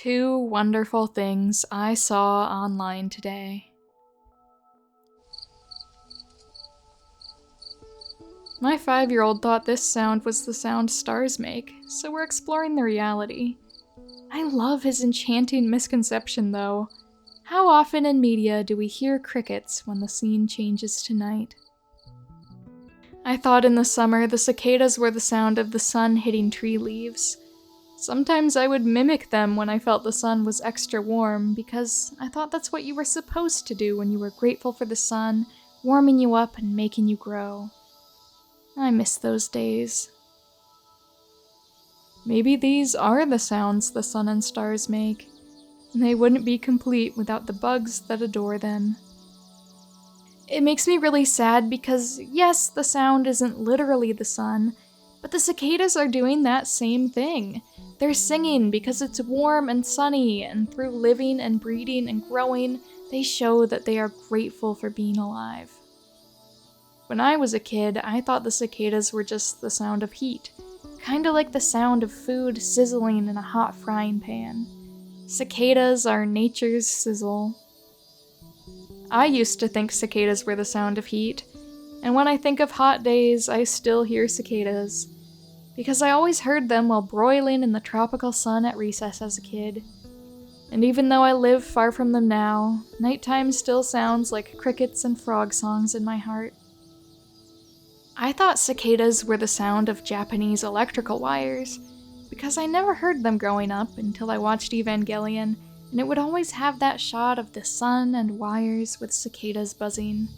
2 wonderful things I saw online today. My 5-year-old thought this sound was the sound stars make, so we're exploring the reality. I love his enchanting misconception, though. How often in media do we hear crickets when the scene changes to night? I thought in the summer the cicadas were the sound of the sun hitting tree leaves. Sometimes I would mimic them when I felt the sun was extra warm, because I thought that's what you were supposed to do when you were grateful for the sun, warming you up and making you grow. I miss those days. Maybe these are the sounds the sun and stars make. They wouldn't be complete without the bugs that adore them. It makes me really sad because, yes, the sound isn't literally the sun, but the cicadas are doing that same thing. They're singing because it's warm and sunny, and through living and breeding and growing, they show that they are grateful for being alive. When I was a kid, I thought the cicadas were just the sound of heat, kinda like the sound of food sizzling in a hot frying pan. Cicadas are nature's sizzle. I used to think cicadas were the sound of heat, and when I think of hot days, I still hear cicadas, because I always heard them while broiling in the tropical sun at recess as a kid. And even though I live far from them now, nighttime still sounds like crickets and frog songs in my heart. I thought cicadas were the sound of Japanese electrical wires, because I never heard them growing up until I watched Evangelion, and it would always have that shot of the sun and wires with cicadas buzzing.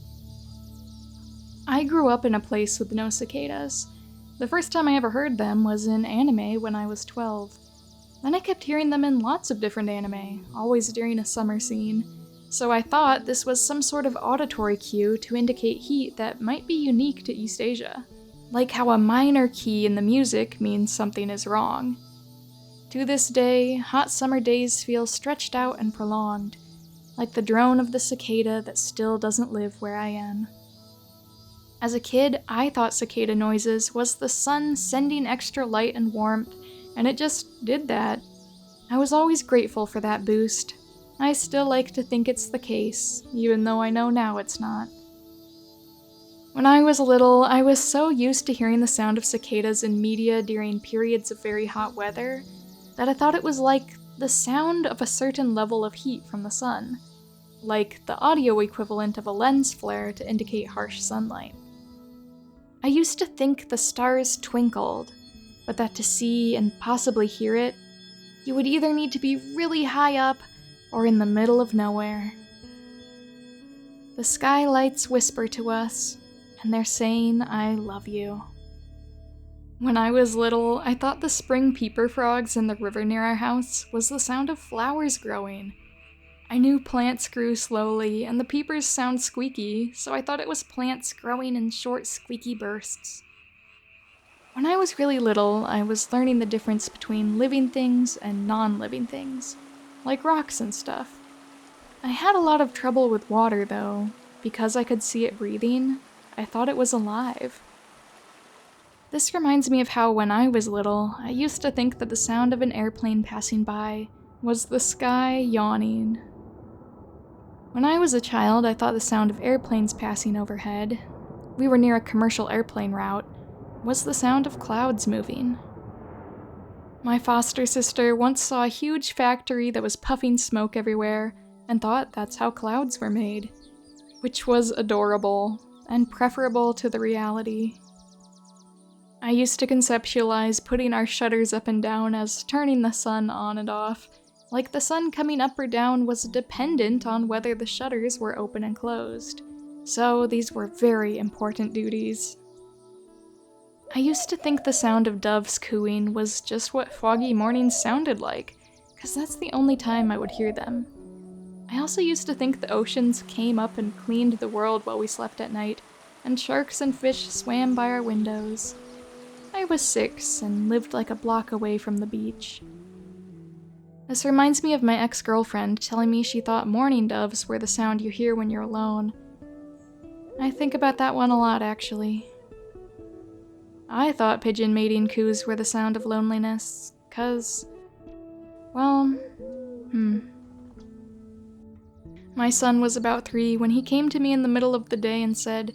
I grew up in a place with no cicadas. The first time I ever heard them was in anime when I was 12. Then I kept hearing them in lots of different anime, always during a summer scene, so I thought this was some sort of auditory cue to indicate heat that might be unique to East Asia, like how a minor key in the music means something is wrong. To this day, hot summer days feel stretched out and prolonged, like the drone of the cicada that still doesn't live where I am. As a kid, I thought cicada noises was the sun sending extra light and warmth, and it just did that. I was always grateful for that boost. I still like to think it's the case, even though I know now it's not. When I was little, I was so used to hearing the sound of cicadas in media during periods of very hot weather that I thought it was like the sound of a certain level of heat from the sun, like the audio equivalent of a lens flare to indicate harsh sunlight. I used to think the stars twinkled, but that to see and possibly hear it, you would either need to be really high up or in the middle of nowhere. The skylights whisper to us, and they're saying, "I love you." When I was little, I thought the spring peeper frogs in the river near our house was the sound of flowers growing. I knew plants grew slowly, and the peepers sound squeaky, so I thought it was plants growing in short, squeaky bursts. When I was really little, I was learning the difference between living things and non-living things, like rocks and stuff. I had a lot of trouble with water, though. Because I could see it breathing, I thought it was alive. This reminds me of how when I was little, I used to think that the sound of an airplane passing by was the sky yawning. When I was a child, I thought the sound of airplanes passing overhead, we were near a commercial airplane route, was the sound of clouds moving. My foster sister once saw a huge factory that was puffing smoke everywhere and thought that's how clouds were made, which was adorable and preferable to the reality. I used to conceptualize putting our shutters up and down as turning the sun on and off, like the sun coming up or down was dependent on whether the shutters were open and closed. So these were very important duties. I used to think the sound of doves cooing was just what foggy mornings sounded like, because that's the only time I would hear them. I also used to think the oceans came up and cleaned the world while we slept at night, and sharks and fish swam by our windows. I was 6 and lived like a block away from the beach. This reminds me of my ex-girlfriend telling me she thought mourning doves were the sound you hear when you're alone. I think about that one a lot, actually. I thought pigeon mating coos were the sound of loneliness, 'cause, well, My son was about 3 when he came to me in the middle of the day and said,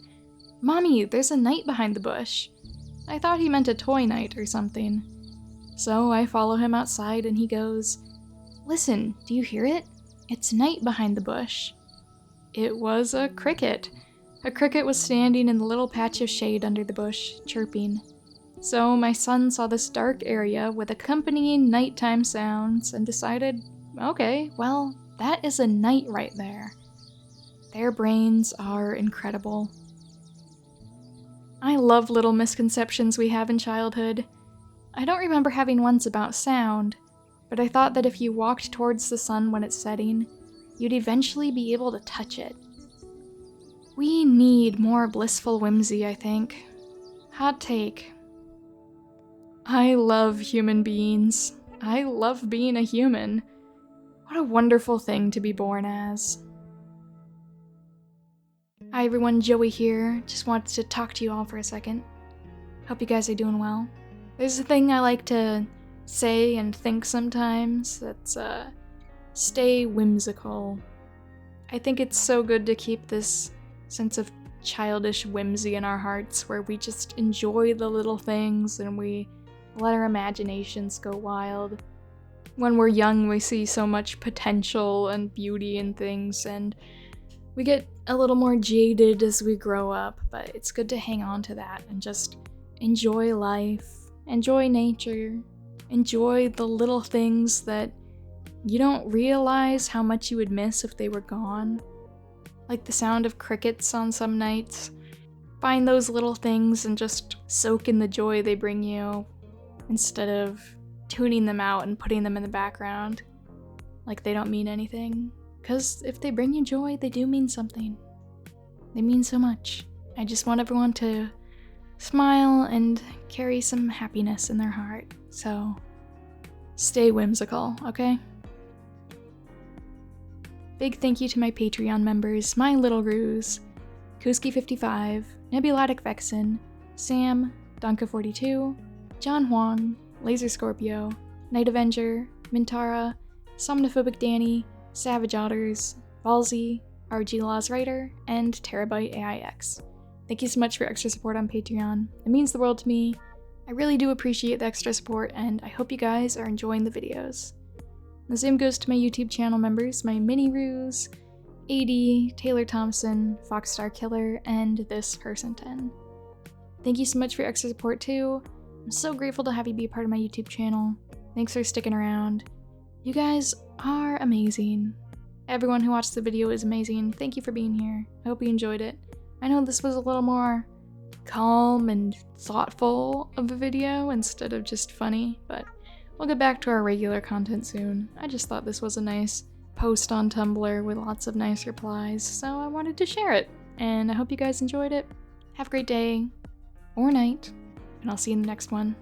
"Mommy, there's a knight behind the bush." I thought he meant a toy knight or something. So I follow him outside and he goes, "Listen, do you hear it? It's night behind the bush." It was a cricket. A cricket was standing in the little patch of shade under the bush, chirping. So my son saw this dark area with accompanying nighttime sounds and decided, okay, well, that is a knight right there. Their brains are incredible. I love little misconceptions we have in childhood. I don't remember having ones about sound, but I thought that if you walked towards the sun when it's setting, you'd eventually be able to touch it. We need more blissful whimsy, I think. Hot take. I love human beings. I love being a human. What a wonderful thing to be born as. Hi everyone, Joey here. Just wanted to talk to you all for a second. Hope you guys are doing well. There's a thing I like to say and think sometimes that's, stay whimsical. I think it's so good to keep this sense of childish whimsy in our hearts where we just enjoy the little things and we let our imaginations go wild. When we're young, we see so much potential and beauty in things, and we get a little more jaded as we grow up, but it's good to hang on to that and just enjoy life, enjoy nature, enjoy the little things that you don't realize how much you would miss if they were gone. Like the sound of crickets on some nights. Find those little things and just soak in the joy they bring you, instead of tuning them out and putting them in the background like they don't mean anything. Because if they bring you joy, they do mean something. They mean so much. I just want everyone to smile and carry some happiness in their heart. So stay whimsical, okay? Big thank you to my Patreon members, My Little Ruse, Kuski55, Nebulatic Vexen, Sam, Donka42, John Huang, Laser Scorpio, Night Avenger, Mintara, Somnophobic Danny, Savage Otters, Ballsy, RG Laws Writer, and Terabyte AIX. Thank you so much for extra support on Patreon. It means the world to me. I really do appreciate the extra support, and I hope you guys are enjoying the videos. The same goes to my YouTube channel members, my Mini Ruse, AD, Taylor Thompson, Foxstar Killer, and This Person 10. Thank you so much for your extra support too. I'm so grateful to have you be a part of my YouTube channel. Thanks for sticking around. You guys are amazing. Everyone who watched the video is amazing. Thank you for being here. I hope you enjoyed it. I know this was a little more calm and thoughtful of a video instead of just funny, but we'll get back to our regular content soon. I just thought this was a nice post on Tumblr with lots of nice replies, so I wanted to share it. And I hope you guys enjoyed it. Have a great day or night, and I'll see you in the next one.